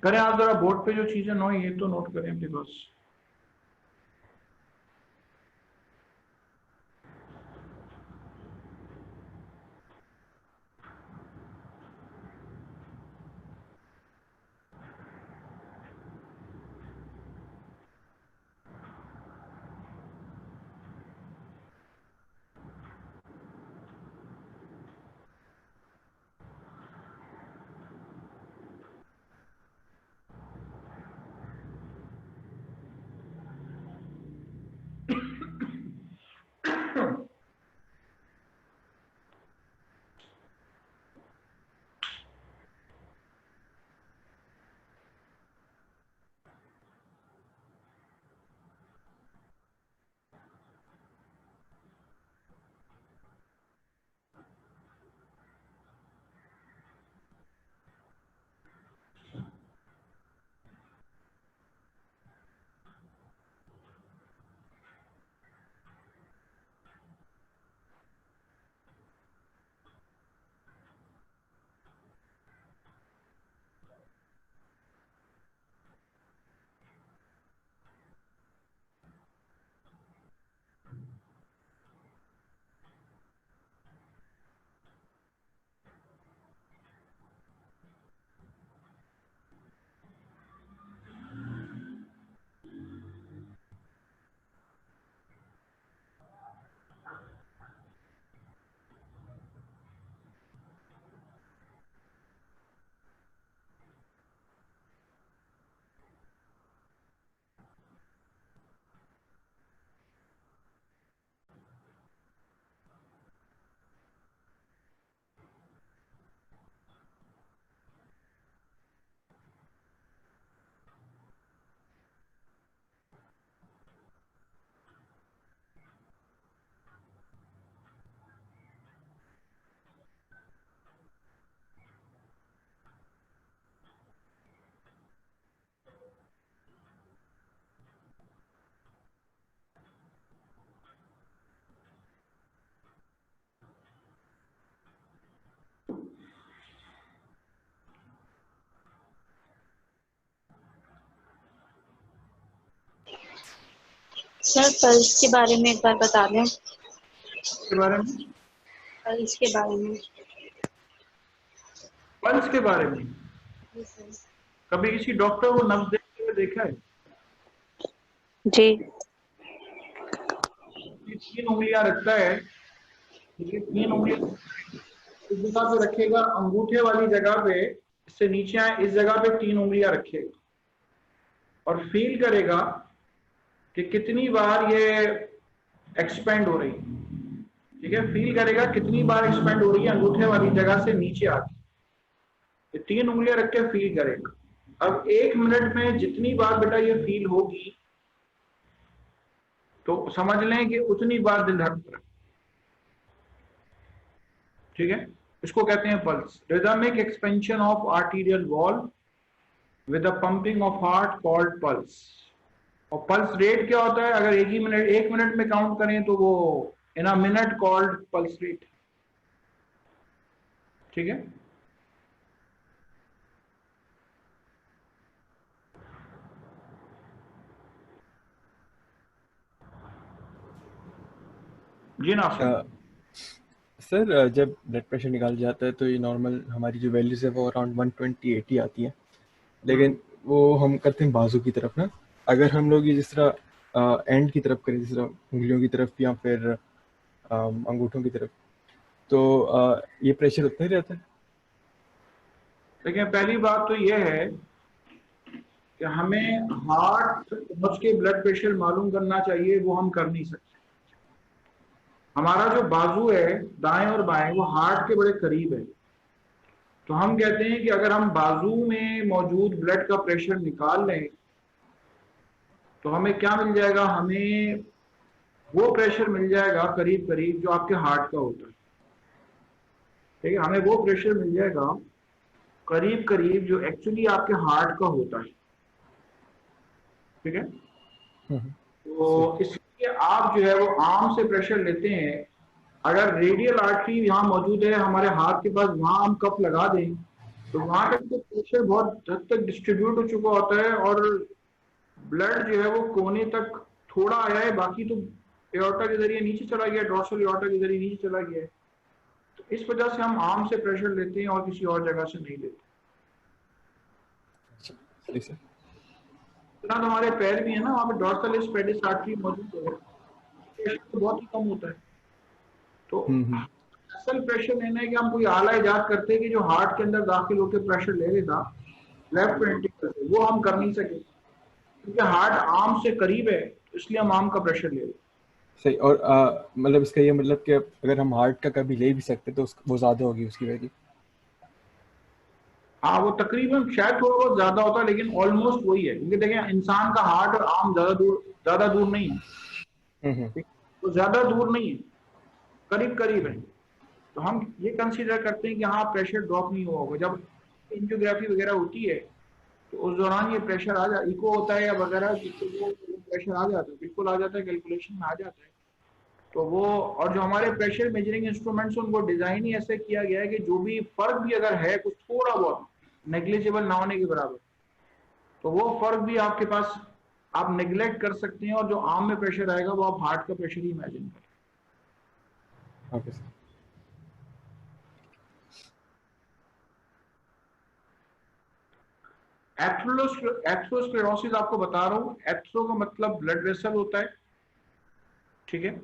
Speaker 1: करें आप जरा बोर्ड पे जो चीजें नो ये तो नोट करें अपने पास।
Speaker 2: सर पल्स के बारे में एक बार बता दें।
Speaker 1: के बारे में,
Speaker 2: पल्स के बारे में।
Speaker 1: पल्स के बारे में
Speaker 2: जी सर।
Speaker 1: कभी किसी डॉक्टर को नब्ज देखते हुए देखा है?
Speaker 2: जी।
Speaker 1: ये 3 उंगलियां रखता है, ये 3 उंगलियां इस जगह पे रखेगा, अंगूठे वाली जगह पे, इससे नीचे आए इस जगह पे 3 उंगलियां रखेगा और फील करेगा कि कितनी बार ये एक्सपेंड हो रही है। ठीक है, फील करेगा कितनी बार एक्सपेंड हो रही है अंगूठे वाली जगह से नीचे आके। ये 3 उंगलियां रख के फील करेगा। अब 1 मिनट में जितनी बार बेटा ये फील होगी तो समझ लें कि उतनी बार दिल धड़क रहा है। ठीक है, इसको कहते हैं pulse. Rhythmic expansion of arterial wall with a pumping of heart called pulse. और पल्स रेट क्या होता है? अगर 1 मिनट में काउंट करें तो वो in a minute called pulse rate. ठीक है, जी ना सर।
Speaker 5: सर जब ब्लड प्रेशर निकाल जाता है तो ये नॉर्मल हमारी जो वैल्यूज है वो अराउंड 120-80 आती है, लेकिन वो हम करते हैं बाजू की तरफ ना। अगर हम लोग ये जिस तरह एंड की तरफ करें, जिस तरह उंगलियों की तरफ या फिर अंगूठों की तरफ, तो ये प्रेशर उतना ही रहता है?
Speaker 1: देखिए, पहली बात तो यह है कि हमें हार्ट पहुंच के ब्लड प्रेशर मालूम करना चाहिए, वो हम कर नहीं सकते। हमारा जो बाजू है दाएं और बाएं वो हार्ट के बड़े करीब है, तो हम कहते हैं कि अगर हम बाजू में मौजूद ब्लड का प्रेशर निकाल लें तो हमें क्या मिल जाएगा? हमें वो प्रेशर मिल जाएगा करीब करीब जो आपके हार्ट का होता है। ठीक है, हमें वो प्रेशर मिल जाएगा करीब करीब जो एक्चुअली आपके हार्ट का होता है। ठीक है, तो इसलिए आप जो है वो आर्म से प्रेशर लेते हैं। अगर रेडियल आर्टरी यहाँ मौजूद है हमारे हाथ के पास, वहां हम कप लगा दें तो वहां तक तो प्रेशर बहुत हद तक डिस्ट्रीब्यूट हो चुका होता है और ब्लड जो है वो कोने तक थोड़ा आया है, बाकी तो एओर्टा के जरिए नीचे चला गया, डॉर्सल एओर्टा के जरिए नीचे चला गया है। तो इस वजह से हम आर्म से प्रेशर लेते हैं और किसी और जगह से नहीं लेते।
Speaker 5: सही सर।
Speaker 1: इतना तो हमारे पैर भी है ना, वहाँ पे डॉर्सल पेडिस आर्टरी मौजूद है, प्रेशर तो बहुत ही कम होता है। तो असल प्रेशर लेना है कि हम कोई आला इजाद करते हैं कि जो हार्ट के अंदर दाखिल होकर प्रेशर ले लेगा लेफ्ट वेंट्रिकल से, वो हम कर नहीं सके क्योंकि हार्ट आर्म से करीब है, इसलिए हम आर्म का प्रेशर ले लें।
Speaker 5: सही। और मतलब इसका ये मतलब कि अगर हम हार्ट का कभी ले भी सकते तो वो ज़्यादा होगी उसकी वैल्यू?
Speaker 1: हाँ, वो तकरीबन शायद थोड़ा बहुत ज्यादा होता है लेकिन ऑलमोस्ट वही है, क्योंकि देखें इंसान का हार्ट और आर्म ज्यादा दूर नहीं है। तो ज्यादा दूर नहीं है, करीब करीब है। तो हम ये कंसीडर करते हैं कि हाँ प्रेशर ड्रॉप नहीं हुआ होगा। जब एंजियोग्राफी वगैरह होती है तो उस दौरान ये प्रेशर आ जाता, इको होता है या वगैरह, प्रेशर आ जाता है, बिल्कुल आ जाता है, कैलकुलेशन में आ जाता है। तो वो, और जो हमारे प्रेशर मेजरिंग इंस्ट्रूमेंट्स उनको डिजाइन ही ऐसे किया गया है कि जो भी फर्क भी अगर है कुछ थोड़ा बहुत नेग्लिजिबल ना होने के बराबर, तो वो फर्क भी आपके पास आप नेग्लेक्ट कर सकते हैं और जो आर्म में प्रेशर आएगा वो आप हार्ट का प्रेशर ही इमेजिन करें।
Speaker 5: Okay sir.
Speaker 1: एथेरोस्क्लेरोसिस आपको बता रहा हूँ, एथ्रो का मतलब ब्लड वेसल होता है। ठीक है,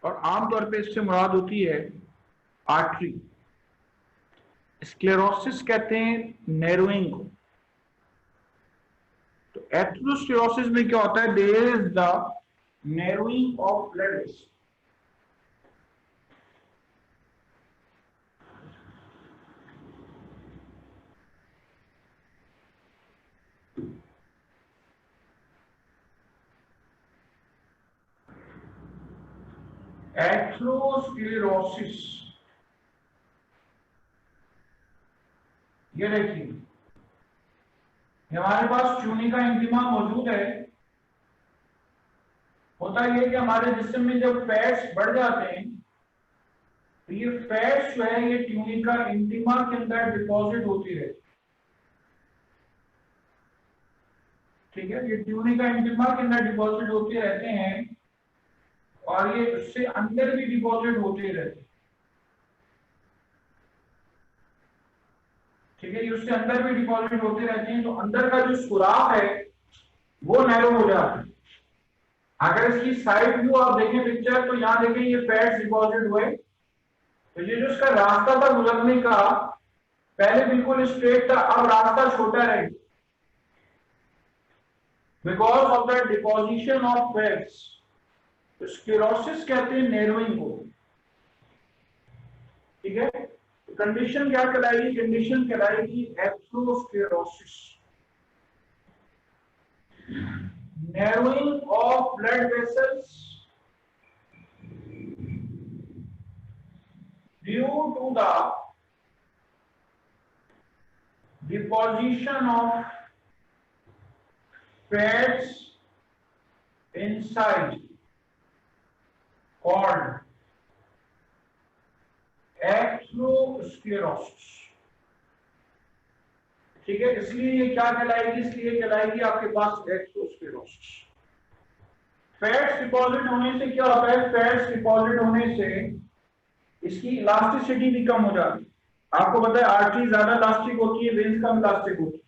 Speaker 1: और आमतौर पे इससे मुराद होती है आर्टरी। स्क्लेरोसिस कहते हैं नैरोइंग को। तो एथेरोस्क्लेरोसिस में क्या होता है? There is the narrowing of blood vessel. Atherosclerosis, ये देखिए हमारे पास ट्यूनिका इंटीमा मौजूद है। होता यह कि हमारे जिस्म में जब फैट्स बढ़ जाते हैं तो ये फैट्स जो है ये ट्यूनिका इंटीमा के अंदर डिपॉजिट होती रहती है। ठीक है, ये ट्यूनिका इंटीमा के अंदर डिपॉजिट होते रहते हैं और ये उससे अंदर भी डिपॉजिट होते रहते हैं। ठीक है, ये उससे अंदर भी डिपॉजिट होते रहते हैं, तो अंदर का जो सुराख है वो नैरो हो जाता है। अगर इसकी साइड व्यू आप देखें पिक्चर, तो यहाँ देखें ये फैट्स डिपॉजिट हुए, तो ये जो इसका रास्ता था गुजरने का, पहले बिल्कुल स्ट्रेट था, अब रास्ता छोटा है because of the deposition of fats. Sclerosis कहते हैं नैरोइंग को। ठीक है, कंडीशन क्या कहलाएगी? कंडीशन कहलाएगी atherosclerosis, narrowing of blood vessels due to the deposition of fats inside called atherosclerosis. ठीक है, इसलिए ये क्या कहलाएगी? इसलिए कहलाएगी आपके पास एथेरोस्क्लेरोसिस। फैट्स डिपॉजिट होने से क्या होता है? फैट्स डिपॉजिट होने से इसकी इलास्टिसिटी भी कम हो जाती है। आपको पता है आर्टरी ज्यादा इलास्टिक होती है, वेन्स कम इलास्टिक होती है,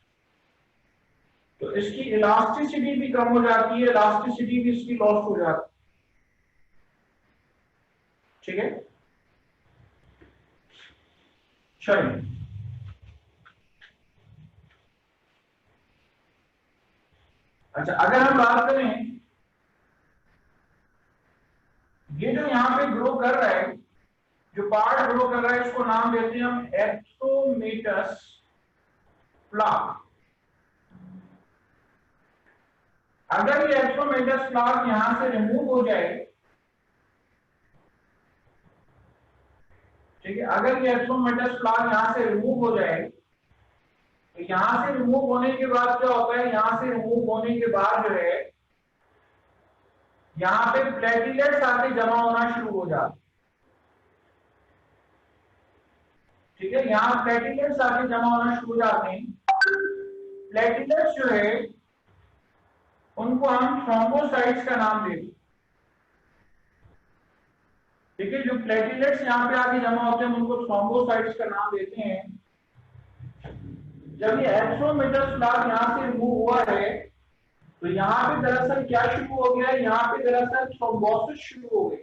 Speaker 1: तो इसकी इलास्टिसिटी भी कम हो जाती है, इलास्टिसिटी भी इसकी लॉस हो जाती है। ठीक है, चलिए अच्छा, अगर हम बात करें ये जो यहां पे ग्रो कर रहा है, जो पार्ट ग्रो कर रहा है, इसको नाम देते हैं हम एथ्रोमेटस प्लाक। अगर ये एथ्रोमेटस प्लाक यहां से रिमूव हो जाए, ठीक है, अगर ये एथ्रोमेटस प्लाक यहां से रिमूव हो जाए, तो यहां से रिमूव होने के बाद क्या होता है? यहां से रिमूव होने के बाद जो है यहां पे प्लेटलेट्स आके जमा होना शुरू हो जाते। ठीक है, यहां प्लेटलेट्स आके जमा होना शुरू हो जाते हैं। प्लेटलेट्स जो है उनको हम थ्रोम्बोसाइट्स का नाम देते हैं। ठीक है, जो प्लेटलेट्स यहां पे आके जमा होते हैं उनको थ्रोम्बोसाइट्स का नाम देते हैं। जब ये एथ्रोमेटस प्लाक यहां से रिमूव हुआ है, तो यहां पे दरअसल क्या शुरू हो गया है? यहां पे दरअसल थ्रोम्बोसिस शुरू हो गई।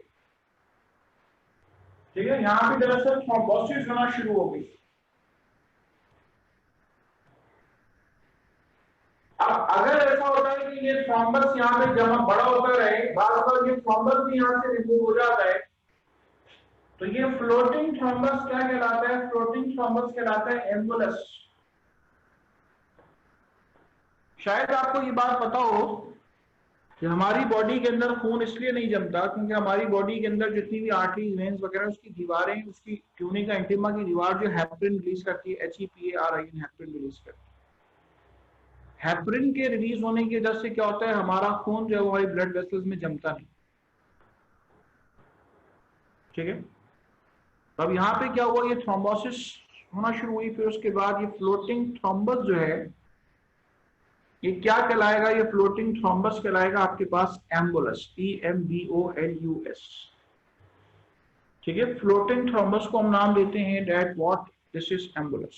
Speaker 1: ठीक है, यहां पे दरअसल थ्रोम्बोसिस होना शुरू हो गई। अब अगर ऐसा होता है कि ये थ्रोम्बस यहां पे जमा बड़ा होता रहे, बार बार ये थ्रोम्बस भी यहां से रिमूव हो जाता है, तो ये फ्लोटिंग थ्रोम्बस क्या कहलाता है? फ्लोटिंग थ्रोम्बस कहलाता है एम्बुलस। शायद आपको ये बात पता हो कि हमारी बॉडी के अंदर खून इसलिए नहीं जमता क्योंकि हमारी बॉडी के अंदर जितनी भी आर्टरीज, वेन्स वगैरह, उसकी दीवारें, उसकी ट्यूनिका इंटीमा की दीवार जो हेपरिन रिलीज करती है, HEPARIN, हेपरिन रिलीज करती है। हेपरिन के रिलीज होने की वजह से क्या होता है? हमारा खून जो है वो हमारी ब्लड वेसल्स में जमता नहीं। ठीक है, तो अब यहाँ पे क्या हुआ? ये थ्रोम्बोसिस होना शुरू हुई, फिर उसके बाद ये फ्लोटिंग थ्रोम्बस जो है ये क्या कहलाएगा? ये फ्लोटिंग थ्रोम्बस कहलाएगा आपके पास एम्बुलस, EMBOLUS। ठीक है, फ्लोटिंग थ्रोम्बस को हम नाम देते हैं that what, this is embolus.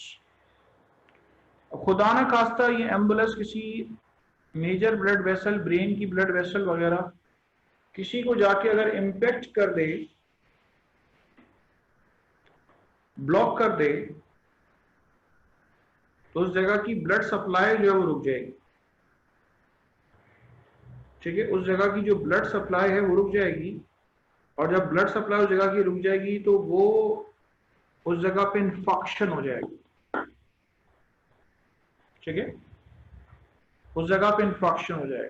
Speaker 1: खुदा न खास्ता ये एम्बुलस किसी मेजर ब्लड वेसल, ब्रेन की ब्लड वेसल वगैरह किसी को जाके अगर इंपेक्ट कर दे, ब्लॉक कर दे, तो उस जगह की ब्लड सप्लाई जो है वो रुक जाएगी। ठीक है, उस जगह की जो ब्लड सप्लाई है वो रुक जाएगी, और जब ब्लड सप्लाई उस जगह की रुक जाएगी तो वो उस जगह पे इन्फेक्शन हो जाएगी। ठीक है, उस जगह पे इन्फेक्शन हो जाएगा।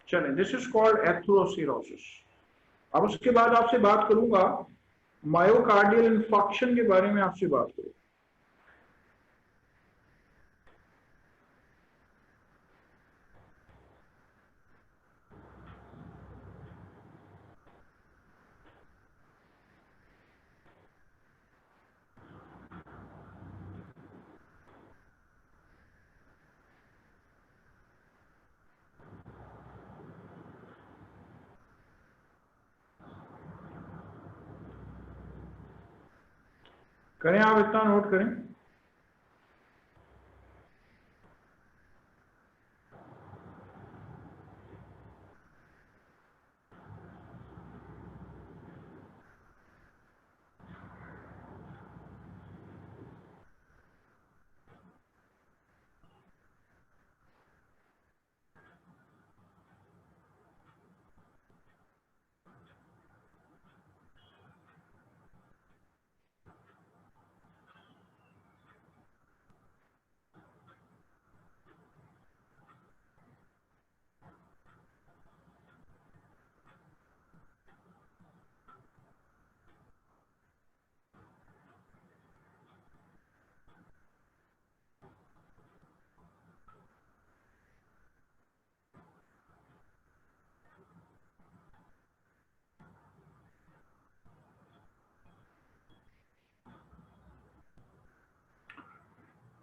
Speaker 1: चलें, दिस इज कॉल्ड एथेरोस्क्लेरोसिस। अब उसके बाद आपसे बात करूंगा मायोकार्डियल इन्फेक्शन के बारे में, आपसे बात करूंगा। करें, आप इतना नोट करें।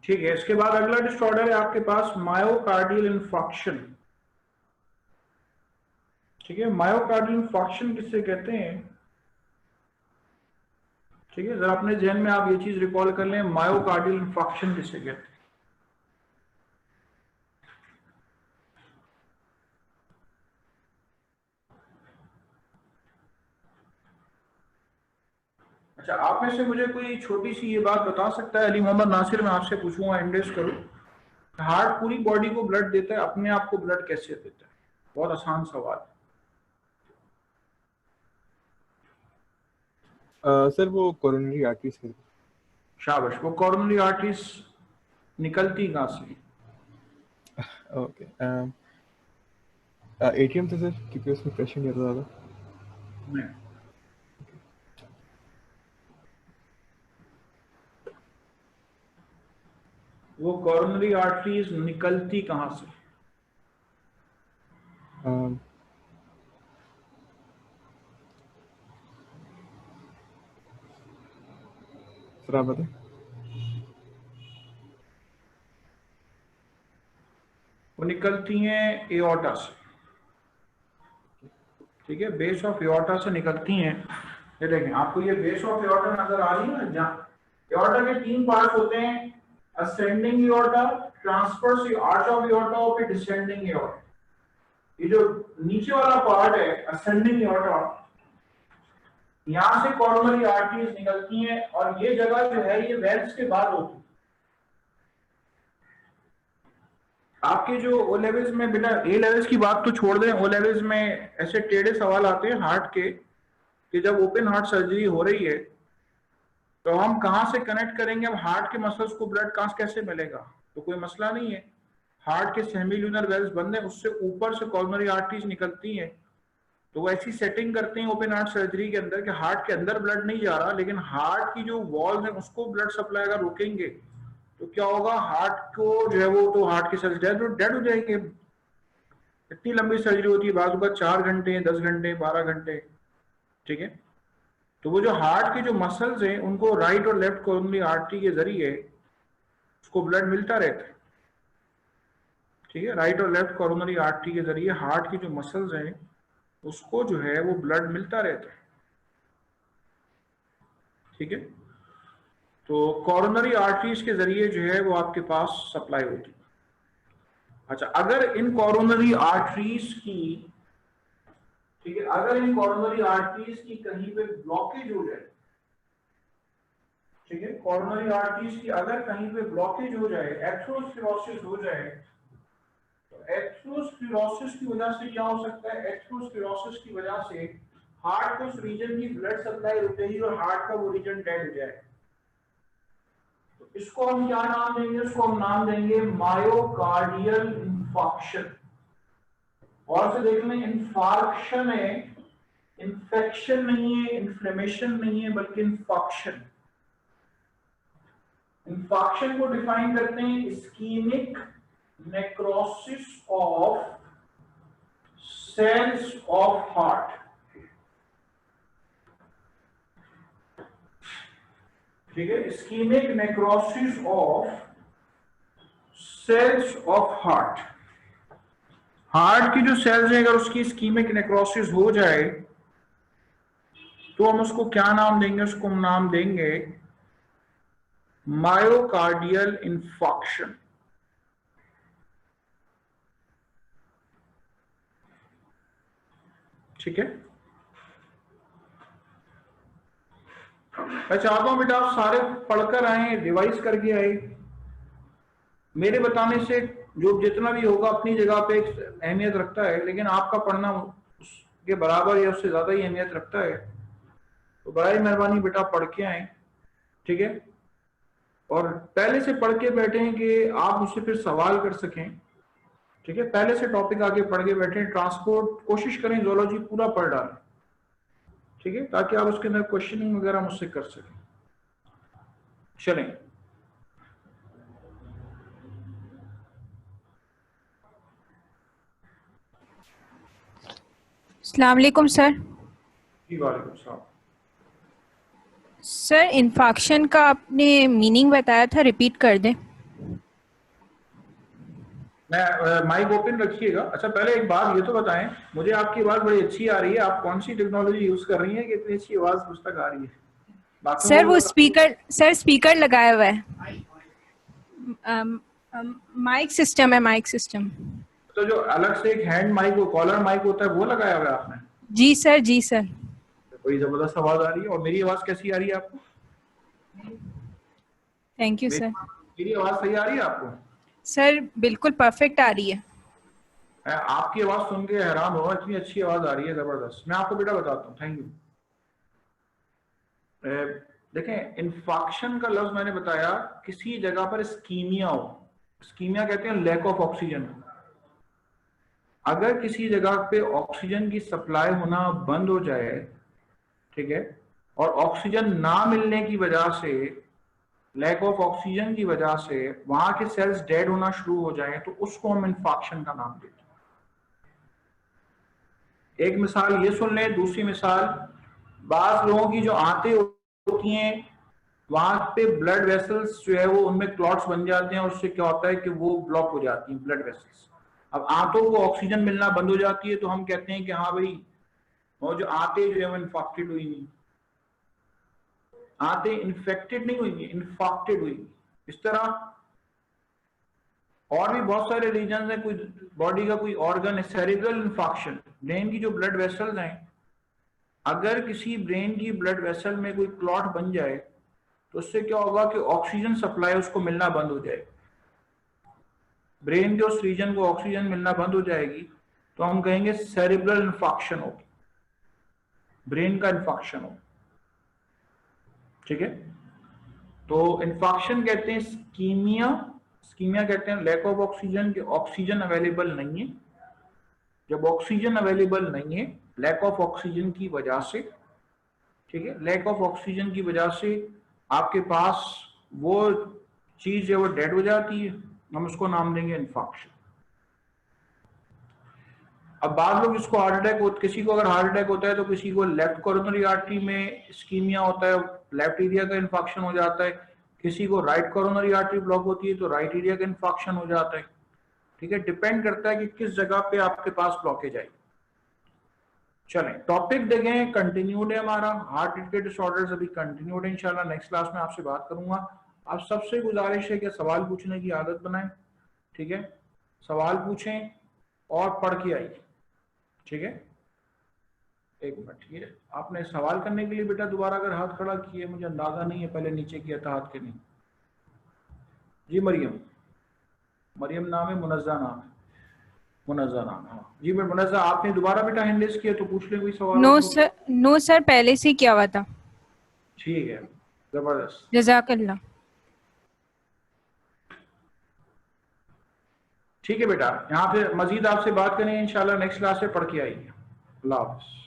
Speaker 1: ठीक है, इसके बाद अगला डिसऑर्डर है आपके पास मायोकार्डियल इंफार्क्शन। ठीक है, मायोकार्डियल इंफार्क्शन किससे कहते हैं? ठीक है, जरा अपने जहन में आप ये चीज रिकॉल कर लें, मायोकार्डियल इंफार्क्शन किससे कहते हैं? अच्छा, आप में से मुझे कोई छोटी सी ये बात बता सकता है? अली मोहम्मद नासिर, मैं आपसे पूछूंगा, इंडेस करो, हार्ट पूरी बॉडी को ब्लड देता है, अपने आप को ब्लड कैसे देता है? बहुत आसान सवाल।
Speaker 5: सर वो कोरोनरी आर्टरीज से।
Speaker 1: शाबाश, वो कोरोनरी आर्टरीज निकलती कहाँ से?
Speaker 5: ओके, एटीएम से सर, क्योंकि उसमें प्रेशर नहीं होता ज़्यादा।
Speaker 1: नहीं, वो कोरोनरी आर्टरीज निकलती कहाँ से?
Speaker 5: सर आप बताएं।
Speaker 1: वो निकलती हैं एओर्टा से। ठीक है, बेस ऑफ एओर्टा से निकलती हैं। ये देखें, आपको ये बेस ऑफ एओर्टा नजर आ रही है ना? जहाँ एओर्टा के 3 पार्ट होते हैं, ascending aorta, transverse arch of aorta और फिर डिसेंडिंग एओर्टा। ये जो नीचे वाला पार्ट है असेंडिंग एओर्टा, यहां से कोरोनरी आर्टरीज निकलती हैं और ये जगह जो है ये वेल्स के बाद होती है। आपके जो ओ लेवल्स में, बेटा ए लेवल्स की बात तो छोड़ दें, ओ लेवल्स में ऐसे टेढ़े सवाल आते हैं हार्ट के कि जब ओपन हार्ट सर्जरी हो रही है तो हम कहाँ से कनेक्ट करेंगे, अब हार्ट के मसल्स को ब्लड कहाँ कैसे मिलेगा? तो कोई मसला नहीं है, हार्ट के सेमील्यूनर वेल्स बंद है, उससे ऊपर से कोरोनरी आर्टरीज निकलती हैं। तो वो ऐसी सेटिंग करते हैं ओपन हार्ट सर्जरी के अंदर कि हार्ट के अंदर ब्लड नहीं जा रहा, लेकिन हार्ट की जो वॉल्स हैं उसको ब्लड सप्लाई अगर रोकेंगे तो क्या होगा, हार्ट को जो है वो, तो हार्ट की सेल्स डेड हो जाएंगे। इतनी लंबी सर्जरी होती है, बाजू का 4 घंटे, 10 घंटे, 12 घंटे। ठीक है, तो वो जो हार्ट के जो मसल्स हैं उनको राइट और लेफ्ट कोरोनरी आर्टरी के जरिए उसको ब्लड मिलता रहता है। ठीक है, राइट और लेफ्ट कोरोनरी आर्टरी के जरिए हार्ट की जो मसल्स हैं उसको जो है वो ब्लड मिलता रहता है। ठीक है, तो कोरोनरी आर्टरीज के जरिए जो है वो आपके पास सप्लाई होती है। अच्छा, अगर इन कोरोनरी आर्टरीज की, ठीक है, अगर इन कोरोनरी आर्टरीज की कहीं पे ब्लॉकेज हो जाए, ठीक है, कोरोनरी आर्टरीज की अगर कहीं पे ब्लॉकेज हो जाए, एथेरोस्क्लेरोसिस हो जाए, तो एथेरोस्क्लेरोसिस की वजह से क्या हो सकता है? एथेरोस्क्लेरोसिस की वजह से हार्ट को उस रीजन की ब्लड सप्लाई रुकेगी और हार्ट का वो रीजन डेड हो जाए। तो इसको हम क्या नाम देंगे? इसको हम नाम देंगे मायोकार्डियल इंफार्क्शन। और से देख लें, इंफार्क्शन है, इंफेक्शन नहीं है, इन्फ्लेमेशन नहीं है, बल्कि इंफार्क्शन। इंफार्क्शन को डिफाइन करते हैं ischaemic necrosis of cells of heart. ठीक है, ischaemic necrosis of cells of heart. Heart की जो सेल्स है अगर उसकी इस्कीमिक नेक्रोसिस हो जाए तो हम उसको क्या नाम देंगे? उसको हम नाम देंगे मायोकार्डियल इंफॉक्शन। ठीक है, मैं चाहता हूं बेटा आप सारे पढ़कर आए, रिवाइज करके आए। मेरे बताने से जो जितना भी होगा अपनी जगह पे एक अहमियत रखता है, लेकिन आपका पढ़ना उसके बराबर या उससे ज्यादा ही अहमियत रखता है। तो बड़ी मेहरबानी बेटा पढ़ के आए, ठीक है, और पहले से पढ़ के बैठे कि आप मुझसे फिर सवाल कर सकें। ठीक है, पहले से टॉपिक आगे पढ़ के बैठे। ट्रांसपोर्ट कोशिश करें जूलॉजी पूरा पढ़ डालें, ठीक है, ताकि आप उसके अंदर क्वेश्चनिंग वगैरह मुझसे कर सकें। चलें,
Speaker 6: अस्सलाम वालेकुम सर।
Speaker 1: जी वालेकुम सलाम।
Speaker 6: सर इन्फेक्शन का आपने मीनिंग बताया था, रिपीट कर दें।
Speaker 1: मैं माइक ओपन रखिएगा। अच्छा पहले एक बात ये तो बताएं, मुझे आपकी आवाज बड़ी अच्छी आ रही है, आप कौन सी टेक्नोलॉजी यूज कर रही हैं कि इतनी अच्छी आवाज मुझ तक आ रही है?
Speaker 6: सर वो स्पीकर लगाया हुआ है, माइक सिस्टम है, माइक सिस्टम।
Speaker 1: तो जो अलग से एक हैंड माइक कॉलर माइक होता है वो लगाया हुआ है आपने?
Speaker 6: जी सर, जी सर।
Speaker 1: बड़ी जबरदस्त आवाज आ रही है। और मेरी आवाज कैसी आ रही है आपको?
Speaker 6: Thank you sir.
Speaker 1: मेरी आवाज सही आ रही है आपको?
Speaker 6: सर बिल्कुल परफेक्ट आ रही है।
Speaker 1: मैं आपकी आवाज सुन के हैरान हुआ, इतनी अच्छी आवाज आ रही है, जबरदस्त। मैं आपको बेटा बताता हूँ, थैंक यू। देखें, इन्फेक्शन का लफ्ज मैंने बताया, किसी जगह पर स्कीमिया हो। स्कीमिया कहते हैं लैक ऑफ ऑक्सीजन। अगर किसी जगह पे ऑक्सीजन की सप्लाई होना बंद हो जाए, ठीक है, और ऑक्सीजन ना मिलने की वजह से, लैक ऑफ ऑक्सीजन की वजह से वहां के सेल्स डेड होना शुरू हो जाएं, तो उसको हम इन्फेक्शन का नाम देते हैं। एक मिसाल ये सुन लें। दूसरी मिसाल, बाज लोगों की जो आंतें होती हैं वहां पे ब्लड वेसल्स जो है वो उनमें क्लॉट्स बन जाते हैं, और उससे क्या होता है कि वो ब्लॉक हो जाती हैं ब्लड वेसल्स। अब आंतों को ऑक्सीजन मिलना बंद हो जाती है तो हम कहते हैं कि हाँ भाई वो जो आंतें जो है वो इन्फेक्टेड हुई नहीं, आंतें इन्फेक्टेड नहीं हुई, इन्फेक्टेड हुई। इस तरह और भी बहुत सारे रीजन है, कोई बॉडी का कोई ऑर्गन है, सेरिब्रल इन्फेक्शन, ब्रेन की जो ब्लड वेसल्स हैं, अगर किसी ब्रेन की ब्लड वेसल में कोई क्लॉट बन जाए तो उससे क्या होगा कि ऑक्सीजन सप्लाई उसको मिलना बंद हो जाएगी। ब्रेन के उस रीजन को ऑक्सीजन मिलना बंद हो जाएगी तो हम कहेंगे सेरिब्रल इन्फेक्शन हो, ब्रेन का इन्फेक्शन हो। ठीक है, तो इन्फेक्शन कहते हैं स्कीमिया। स्कीमिया कहते हैं लैक ऑफ ऑक्सीजन, कि ऑक्सीजन अवेलेबल नहीं है। जब ऑक्सीजन अवेलेबल नहीं है लैक ऑफ ऑक्सीजन की वजह से, ठीक है, लैक ऑफ ऑक्सीजन की वजह से आपके पास वो चीज है वो डेड हो जाती है, हम उसको नाम देंगे इन्फेक्शन। अब बाद लोग इसको हार्ट अटैक हो, किसी को अगर हार्ट अटैक होता है तो किसी को लेफ्ट कोरोनरी आर्टरी में स्कीमिया होता है, लेफ्ट एरिया का इन्फेक्शन हो जाता है। किसी को राइट कोरोनरी आर्टरी ब्लॉक होती है तो राइट एरिया का इन्फेक्शन हो जाता है। ठीक है, डिपेंड करता है कि किस जगह पे आपके पास ब्लॉकेज आई। चलें, टॉपिक देखें, कंटिन्यूड है हमारा, हार्ट के डिसऑर्डर्स अभी कंटिन्यूड है। इंशाल्लाह नेक्स्ट क्लास में आपसे बात करूंगा। आप सबसे गुजारिश है कि सवाल पूछने की आदत बनाएं, ठीक है, सवाल पूछें और पढ़ के आइए। ठीक है, एक मिनट, ठीक है, आपने सवाल करने के लिए बेटा दोबारा अगर हाथ खड़ा किए, मुझे अंदाजा नहीं है, पहले नीचे किया था हाथ के नहीं। जी मरियम, मरियम नाम है, मुनज़्ज़ा नाम है, मुनज़्ज़ा नाम। हाँ जी मैं मुनज़्ज़ा, आपने दोबारा बेटा हैंड रेज़ किया तो पूछ ले कोई सवाल।
Speaker 6: नो सर पहले से किया हुआ था।
Speaker 1: ठीक है, जबरदस्त,
Speaker 6: जज़ाकल्लाह।
Speaker 1: ठीक है बेटा, यहाँ पे मजीद आपसे बात करेंगे इंशाल्लाह नेक्स्ट क्लास से, पढ़ के आइए। अल्लाह हाफ़िज़।